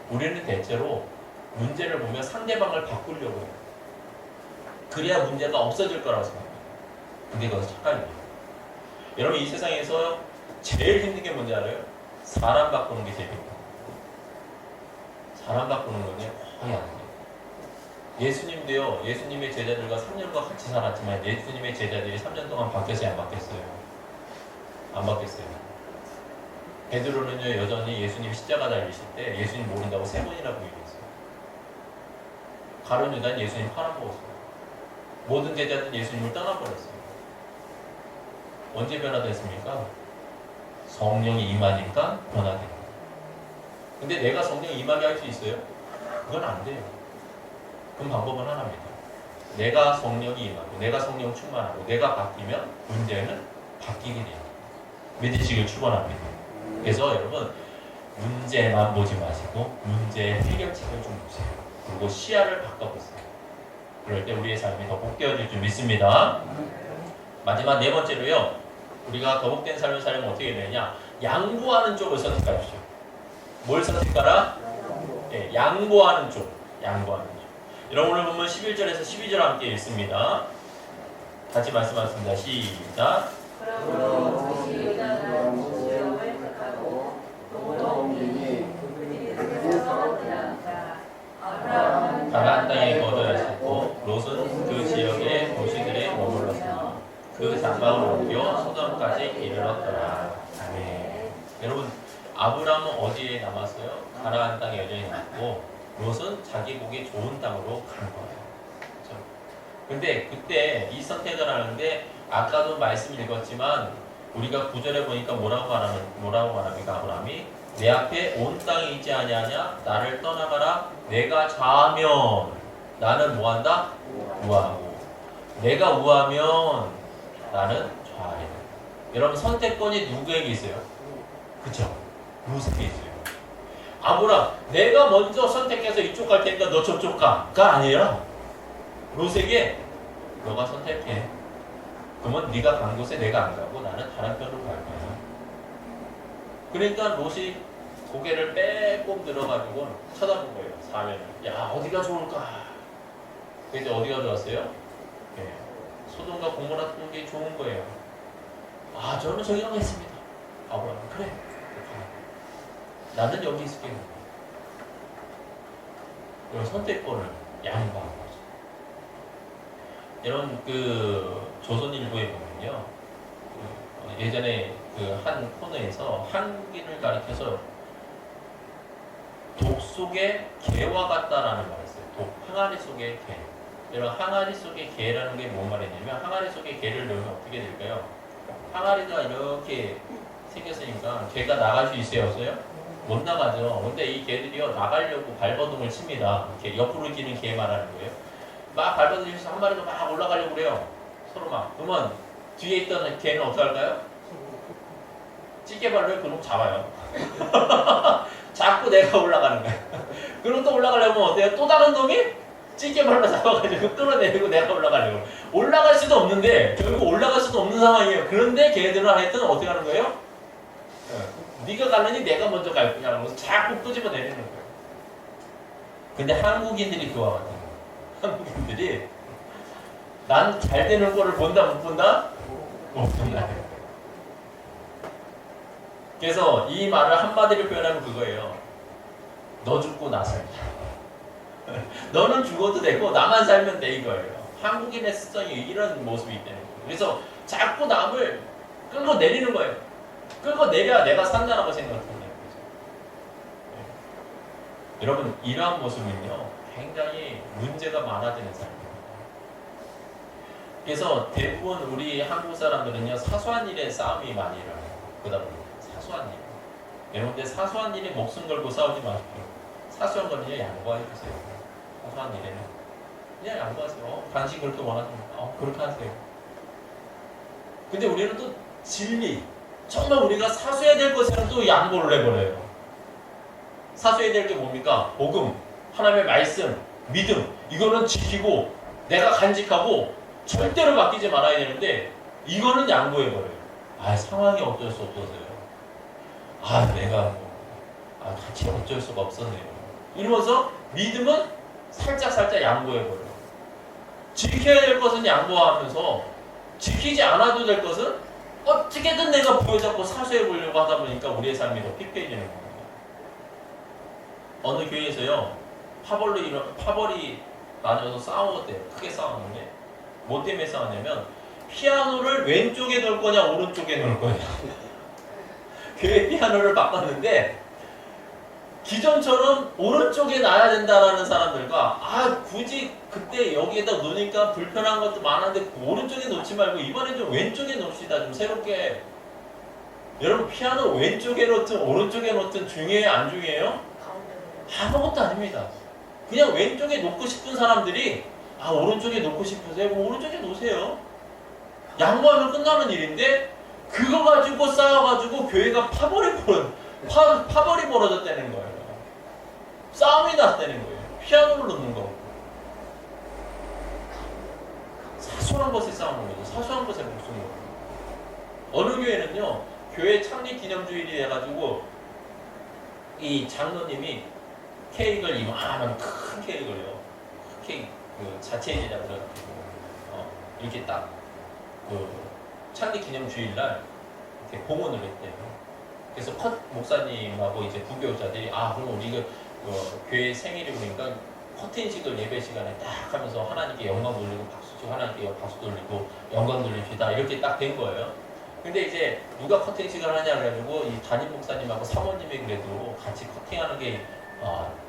우리는 대체로 문제를 보면 상대방을 바꾸려고 해요. 그래야 문제가 없어질 거라고 생각해요. 근데 그것은 착각입니다. 여러분 이 세상에서 제일 힘든 게 뭔지 알아요? 사람 바꾸는 게 제일 힘들어요. 사람 바꾸는 건 거의 안 돼요. 예수님도요. 예수님의 제자들과 3년과 같이 살았지만 예수님의 제자들이 3년 동안 바뀌었어요? 안 바뀌었어요? 안 바뀌었어요. 베드로는요. 여전히 예수님 십자가 달리실 때 예수님 모른다고 3번이나 부인했어요. 가룟 유다는 예수님 팔아먹었어요. 모든 제자들은 예수님을 떠나버렸어요. 언제 변화됐습니까? 성령이 임하니까 변화돼요. 근데 내가 성령이 임하게 할 수 있어요? 그건 안 돼요. 그럼 방법은 하나입니다. 내가 성령이 임하고 내가 성령 충만하고 내가 바뀌면 문제는 바뀌게 돼요. 믿으시길 축원합니다. 그래서 여러분 문제만 보지 마시고 문제의 해결책을 좀 보세요. 그리고 시야를 바꿔보세요. 그럴 때 우리의 삶이 더 복되어질 줄 믿습니다. 마지막 네 번째로요. 우리가 더 복된 삶을 살려면 어떻게 되느냐? 양보하는 쪽을 선택하십시오. 뭘 선택하라? 네, 양보하는 쪽. 양보하는 쪽. 여러분 오늘 보면 11절에서 12절 함께 읽습니다. 같이 말씀하겠습니다. 시작. 그러므로 유다는 지역을 택하고 동동민이 그들에서 지나가 아브라함은 가나안 땅에 거주하였고 롯은 그 지역의 도시들에 머물렀으며 그 장막을 옮겨 소돔까지 이르렀더라. 아멘. 여러분 아브라함은 어디에 남았어요? 가나안 땅에 여전히 남았고 롯은 자기 보기 좋은 땅으로 간 거예요. 그렇죠? 근데 그때 이 선택을 하는데 아까도 말씀 읽었지만 우리가 9절에 보니까 뭐라고 말합니까? 아브라함이 내 앞에 온 땅이 있지 아니하냐? 나를 떠나가라. 내가 좌하면 나는 뭐한다? 우하고 내가 우하면 나는 좌해. 여러분 선택권이 누구에게 있어요? 그쵸? 롯에게 있어요. 아브라함 내가 먼저 선택해서 이쪽 갈 테니까 너 저쪽 가가 아니라 롯에게 너가 선택해. 그러면 네가 간 곳에 내가 안 가고 나는 다른 편으로 갈 거야. 그러니까 롯이 고개를 빼꼼 들어가지고 쳐다본 거예요. 사면을. 야 어디가 좋을까? 그래서 어디가 좋았어요? 네. 소돔과 고모라 같은 게 좋은 거예요. 아 저는 저기 가겠습니다. 아브라함 그래. 나는 여기 있을게. 그런 선택권을 양보한 거죠. 여러분 그 조선일보에 보면요. 예전에 그 한 코너에서 한국인을 가리켜서 독 속의 개와 같다라는 말을 했어요. 독, 항아리 속의 개. 여러분 항아리 속의 개라는 게 뭔 말이냐면 항아리 속에 개를 넣으면 어떻게 될까요? 항아리가 이렇게 생겼으니까 개가 나갈 수 있어요? 없어요? 못 나가죠. 근데 이 개들이요 나가려고 발버둥을 칩니다. 이렇게 옆으로 지는 개 말하는 거예요. 막 발버둥치면서 한 마리가 막 올라가려고 그래요. 서로 막. 그러면 뒤에 있던 개는 어떡할까요? 찌개발로 그놈 잡아요. 자꾸 내가 올라가는 거야. 그럼 또 올라가려면 어때요? 또 다른 놈이 찌개발로 잡아가지고 끌어내리고 내가 올라가려고. 올라갈 수도 없는데 결국 올라갈 수도 없는 상황이에요. 그런데 걔네들은 하여튼 어떻게 하는 거예요? 네가 가느니 내가 먼저 갈 거냐 하면서 자꾸 끄집어내리는 거예요. 근데 한국인들이 그와 같은 거예요. 한국인들이 난 잘 되는 거를 본다 못 본다? 못 본다. 그래서 이 말을 한마디로 표현하면 그거예요. 너 죽고 나 살자. 너는 죽어도 되고 나만 살면 돼 이거예요. 한국인의 습성이 이런 모습이 있다는 거예요. 그래서 자꾸 남을 끌고 내리는 거예요. 끌고 내려야 내가 산다라고 생각하는 거죠. 네. 여러분 이러한 모습은요 굉장히 문제가 많아지는 삶입니다. 그래서 대부분 우리 한국 사람들은요 사소한 일에 싸움이 많이 일어나요. 그러다 보니 사소한 일. 여러분들 사소한 일에 목숨 걸고 싸우지 마십시오. 사소한 거는요 양보해주세요. 사소한 일에는 그냥 양보하세요. 당신 그렇게 원하십니까? 그렇게 하세요. 근데 우리는 또 진리, 정말 우리가 사수해야 될 것에는 또 양보를 해버려요. 사수해야 될 게 뭡니까? 복음, 하나님의 말씀, 믿음. 이거는 지키고 내가 간직하고 절대로 바뀌지 말아야 되는데 이거는 양보해버려요. 상황이 어쩔 수 없어서요. 내가 같이 어쩔 수가 없었네요. 이러면서 믿음은 살짝 양보해버려요. 지켜야 될 것은 양보하면서 지키지 않아도 될 것은 어떻게든 내가 부여잡고 사수해보려고 하다 보니까 우리의 삶이 더 피폐해지는 겁니다. 어느 교회에서요 파벌이 나눠서 싸웠대요. 크게 싸웠는데 뭐 때문에 싸웠냐면 피아노를 왼쪽에 놓을 거냐 오른쪽에 놓을 거냐. 교회 피아노를 바꿨는데 기존처럼 오른쪽에 놔야 된다라는 사람들과 굳이 그때 여기에다 놓으니까 불편한 것도 많은데 오른쪽에 놓지 말고 이번엔 좀 왼쪽에 놓읍시다. 좀 새롭게. 여러분 피아노 왼쪽에 놓든 오른쪽에 놓든 중요해요 안 중요해요? 아무것도 아닙니다. 그냥 왼쪽에 놓고 싶은 사람들이 오른쪽에 놓고 싶으세요? 그럼 오른쪽에 놓으세요. 양보하면 끝나는 일인데 그거 가지고 싸워가지고 교회가 파벌이 벌어졌다는 거예요. 싸움이 났다는 거예요. 피아노를 놓는 거고. 사소한 것에 싸우는 거죠. 사소한 것에 목숨 거예요. 어느 교회는요, 교회 창립 기념주일이 해가지고 이 장로님이 케이크를 이만한 큰 케이크를요, 케이크 자체 제작을 해가지고 이렇게 딱 창립 기념주일날 이렇게 봉헌을 했대요. 그래서 컷 목사님하고 이제 부교자들이 그럼 우리 교회 생일이 오니까 커튼식을 예배 시간에 딱 하면서 하나님께 영광 돌리고 박수 치고 하나님께 박수 돌리고 영광 돌립시다 이렇게 딱 된 거예요. 근데 이제 누가 커팅식을 하냐 그래가지고 이 담임 목사님하고 사모님이 그래도 같이 커팅하는 게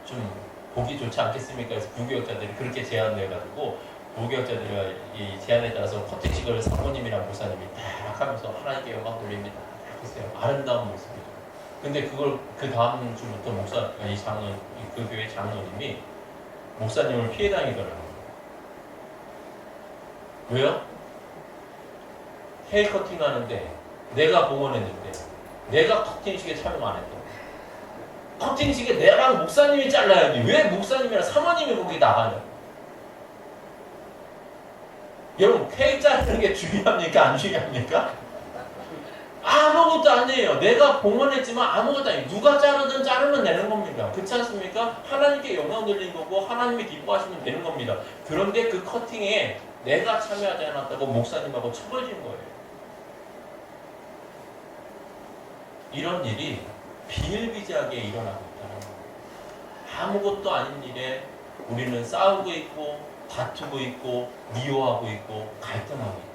좀 보기 좋지 않겠습니까? 그래서 부교역자들이 그렇게 제안을 해가지고 부교역자들이 이 제안에 따라서 커팅식을 사모님이랑 목사님이 딱 하면서 하나님께 영광 돌립니다 딱 했어요. 아름다운 모습이죠. 근데 그걸 그 다음 주부터 그 교회 장로님이 목사님을 피해 다니더라고요. 왜요? 헤이 커팅 하는데 내가 봉헌했는데 내가 커팅식에 참여 안 했다. 커팅식에 내랑 목사님이 잘라야지 왜 목사님이랑 사모님이 거기 나가냐. 여러분 케이크 자르는 게 중요합니까? 안 중요합니까? 아무것도 아니에요. 내가 봉헌했지만 아무것도 아니에요. 누가 자르든 자르면 되는 겁니다. 그렇지 않습니까? 하나님께 영광 돌리는 거고 하나님이 기뻐하시면 되는 겁니다. 그런데 그 커팅에 내가 참여하지 않았다고 목사님하고 처벌진 거예요. 이런 일이 비일비재하게 일어나고 있다는 거예요. 아무것도 아닌 일에 우리는 싸우고 있고 다투고 있고 미워하고 있고 갈등하고 있고.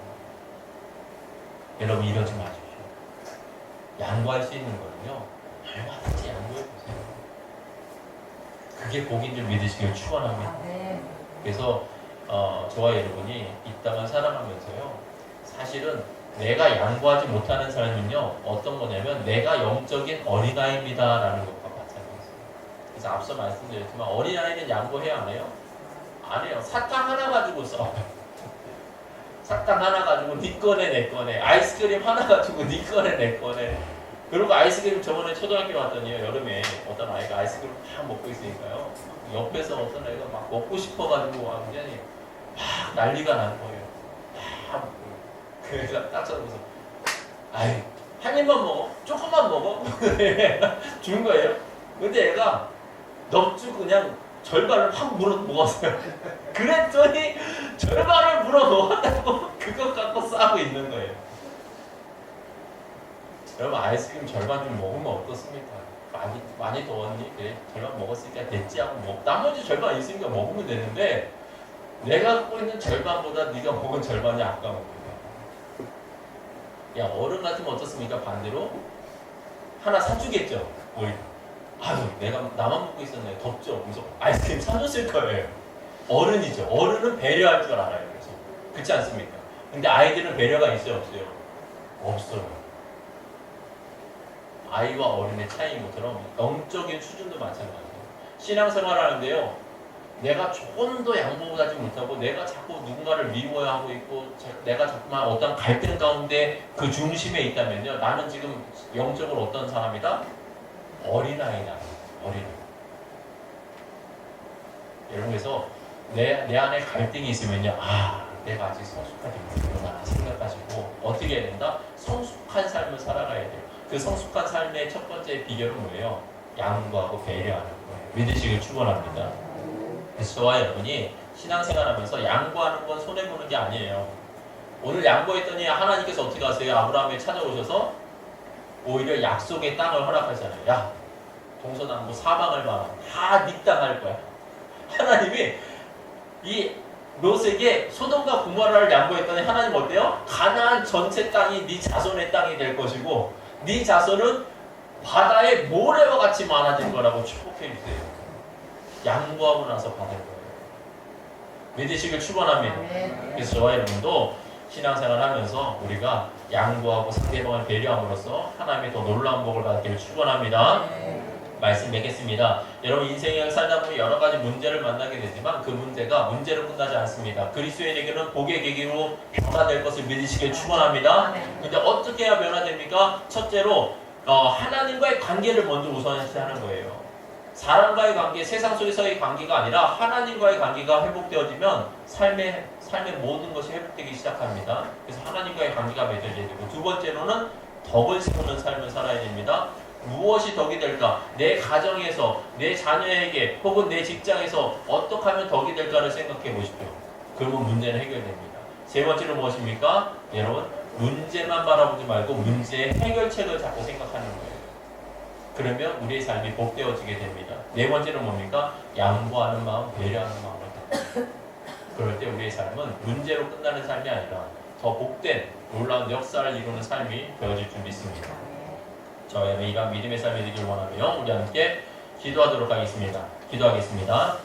여러분 이러지 마십시오. 양보할 수 있는 거는요 얼마든지 양보해보세요. 그게 복인 줄 믿으시길 축원합니다. 그래서 저와 여러분이 이 땅을 살아가면서요 사실은 내가 양보하지 못하는 삶은요 어떤 거냐면 내가 영적인 어린아이입니다 라는 것과 마찬가지예요. 그래서 앞서 말씀드렸지만 어린아이는 양보해야 안 해요? 안 해요. 사탕 하나 가지고 싸워요. 사탕 하나 가지고 네 꺼내 내 꺼내, 아이스크림 하나 가지고 네 꺼내 내 꺼내. 그리고 아이스크림 저번에 초등학교 갔더니요, 여름에 어떤 아이가 아이스크림 막 먹고 있으니까요, 옆에서 어떤 아이가 막 먹고 싶어가지고 완전히 막 난리가 난 거예요. 막 먹고. 그래서 딱 쳐다보면서, 아이, 한 입만 먹어? 조금만 먹어? 준 거예요. 근데 얘가 넙죽 그냥 절반을 확 물어 먹었어요. 그랬더니 절반을 물어 먹었다고 그것 갖고 싸우고 있는 거예요. 여러분, 아이스크림 절반 좀 먹으면 어떻습니까? 많이 더웠니? 그래, 절반 먹었으니까 됐지 하고 나머지 절반 있으니까 먹으면 되는데, 내가 갖고 있는 절반보다 네가 먹은 절반이 아까운 거야. 야, 어른 같으면 어떻습니까? 반대로 하나 사주겠죠. 오히려. 아유, 내가 나만 먹고 있었네. 덥죠. 그래서 아이스크림 사줬을 거예요. 어른이죠. 어른은 배려할 줄 알아요. 그래서 그렇지 않습니까? 근데 아이들은 배려가 있어요, 없어요? 없어요. 아이와 어른의 차이인 것처럼 영적인 수준도 마찬가지예요. 신앙생활 하는데요, 내가 조금도 양보하지 못하고 내가 자꾸 누군가를 미워야 하고 있고 내가 자꾸만 어떤 갈등 가운데 그 중심에 있다면요, 나는 지금 영적으로 어떤 사람이다? 어린아이다. 어린아이. 여러분, 그래서 내 안에 갈등이 있으면요, 내가 아직 성숙하지 못했구나 생각하시고 어떻게 해야 된다? 성숙한 삶을 살아가야 돼요. 그 성숙한 삶의 첫 번째 비결은 뭐예요? 양보하고 배려하는 거예요. 믿으시길 축원합니다. 그래서 저와 여러분이 신앙생활하면서 양보하는 건 손해보는 게 아니에요. 오늘 양보했더니 하나님께서 어떻게 하세요? 아브라함에 찾아오셔서 오히려 약속의 땅을 허락하잖아요. 야, 동서남북 사방을 봐라. 다 네 땅 할 거야. 하나님이 이 롯에게 소돔과 고모라를 양보했더니 하나님 어때요? 가나안 전체 땅이 네 자손의 땅이 될 것이고 네 자손은 바다의 모래와 같이 많아질 거라고 축복해 주세요. 양보하고 나서 받을 거예요. 믿으시길 축원합니다. 그래서 저와 여러분도 신앙생활 하면서 우리가 양보하고 상대방을 배려함으로써 하나님의 더 놀라운 복을 받기를 축원합니다. 말씀 맺겠습니다. 여러분, 인생을 살다 보면 여러 가지 문제를 만나게 되지만 그 문제가 문제로 끝나지 않습니다. 그리스도인에게는 복의 계기로 변화될 것을 믿으시길 축원합니다. 근데 어떻게 해야 변화됩니까? 첫째로 하나님과의 관계를 먼저 우선시하는 거예요. 사람과의 관계, 세상 속에서의 관계가 아니라 하나님과의 관계가 회복되어지면 삶의 모든 것이 회복되기 시작합니다. 그래서 하나님과의 관계가 맺어져야 되고, 두 번째로는 덕을 세우는 삶을 살아야 됩니다. 무엇이 덕이 될까? 내 가정에서, 내 자녀에게, 혹은 내 직장에서 어떻게 하면 덕이 될까를 생각해 보십시오. 그러면 문제는 해결됩니다. 세 번째로 무엇입니까? 여러분, 문제만 바라보지 말고 문제의 해결책을 자꾸 생각하는 거예요. 그러면 우리의 삶이 복되어지게 됩니다. 네 번째는 뭡니까? 양보하는 마음, 배려하는 마음을 갖고. 그럴 때 우리의 삶은 문제로 끝나는 삶이 아니라 더 복된 놀라운 역사를 이루는 삶이 되어질 줄 믿습니다. 저희는 이러한 믿음의 삶이 되길 원하며 우리 함께 기도하도록 하겠습니다. 기도하겠습니다.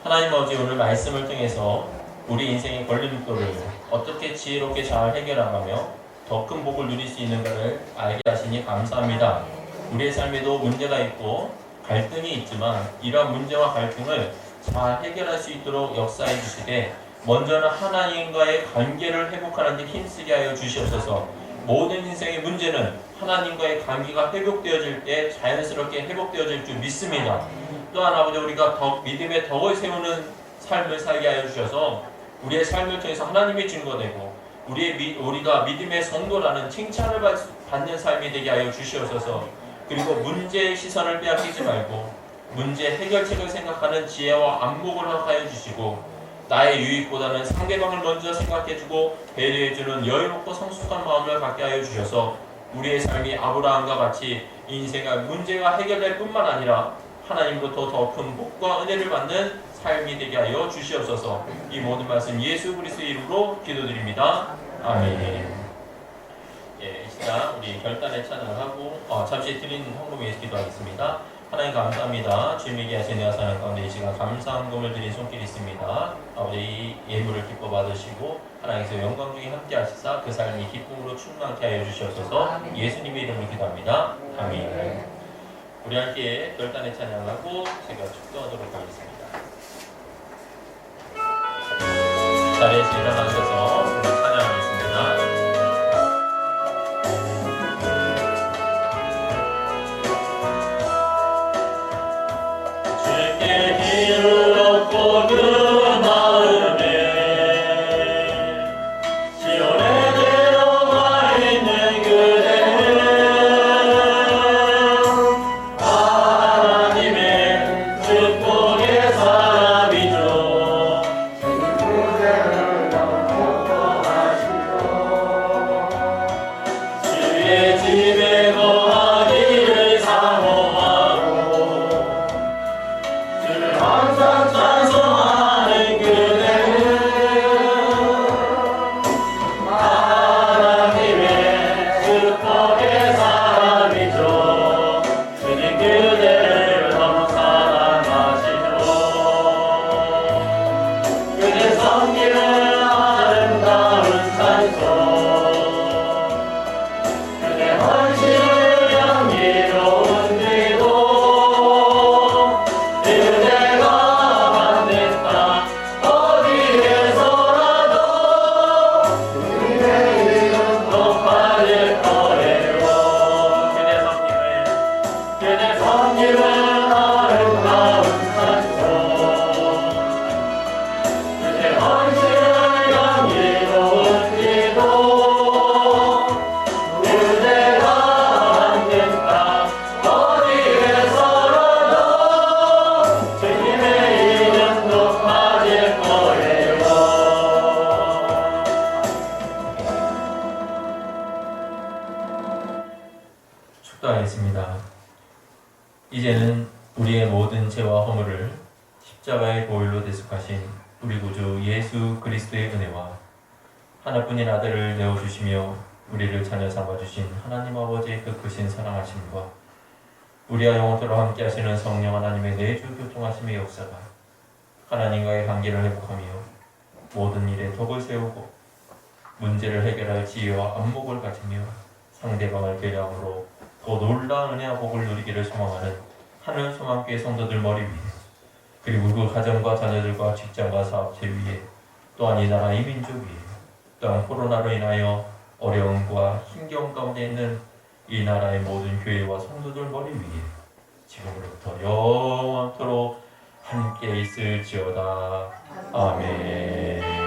하나님 아버지, 오늘 말씀을 통해서 우리 인생의 걸림돌을 어떻게 지혜롭게 잘 해결하며 더 큰 복을 누릴 수 있는가를 알게 하시니 감사합니다. 우리의 삶에도 문제가 있고 갈등이 있지만 이러한 문제와 갈등을 잘 해결할 수 있도록 역사해 주시되, 먼저는 하나님과의 관계를 회복하는 데 힘쓰게 하여 주시옵소서. 모든 인생의 문제는 하나님과의 관계가 회복되어질 때 자연스럽게 회복되어질 줄 믿습니다. 또한 아버지, 우리가 믿음의 덕을 세우는 삶을 살게 하여 주셔서 우리의 삶을 통해서 하나님이 증거되고 우리가 믿음의 성도라는 칭찬을 받는 삶이 되게 하여 주시옵소서. 그리고 문제의 시선을 빼앗기지 말고 문제 해결책을 생각하는 지혜와 안목을 허락하여 주시고, 나의 유익보다는 상대방을 먼저 생각해주고 배려해주는 여유롭고 성숙한 마음을 갖게 하여 주셔서 우리의 삶이 아브라함과 같이 인생의 문제가 해결될 뿐만 아니라 하나님으로부터 더 큰 복과 은혜를 받는 삶이 되게 하여 주시옵소서. 이 모든 말씀 예수 그리스도의 이름으로 기도드립니다. 아멘. 이 시간 우리 결단의 찬양을 하고 잠시 드린 헌금 위해서 기도하겠습니다. 하나님 감사합니다. 주님에게 하신 내가 사는 가운데 이 시간 감사한금을 드린 손길이 있습니다. 아버지, 이 예물을 기뻐 받으시고 하나님께서 영광 중에 함께 하시사 그 삶이 기쁨으로 충만케 하여 주시옵소서. 예수님의 이름으로 기도합니다. 아멘. 우리 함께 결단의 찬양을 하고 제가 축도하도록 하겠습니다. 자리에서 일어나셔서 찬양하겠습니다. 기도하겠습니다. 이제는 우리의 모든 죄와 허물을 십자가의 보혈로 대속하신 우리 구주 예수 그리스도의 은혜와 하나뿐인 아들을 내어주시며 우리를 자녀 삼아주신 하나님 아버지의 그 크신 사랑하심과 우리와 영원토록 함께 하시는 성령 하나님의 내주 교통하심의 역사가 하나님과의 관계를 회복하며 모든 일에 덕을 세우고 문제를 해결할 지혜와 안목을 가지며 상대방을 배려함으로 더 놀라운 은혜와 복을 누리기를 소망하는 하늘 소망교회 성도들 머리 위에, 그리고 그 가정과 자녀들과 직장과 사업체 위에, 또한 이 나라 이 민족 위에, 또한 코로나로 인하여 어려움과 힘겨움 가운데 있는 이 나라의 모든 교회와 성도들 머리 위에 지금부터 영원토록 함께 있을지어다. 아멘.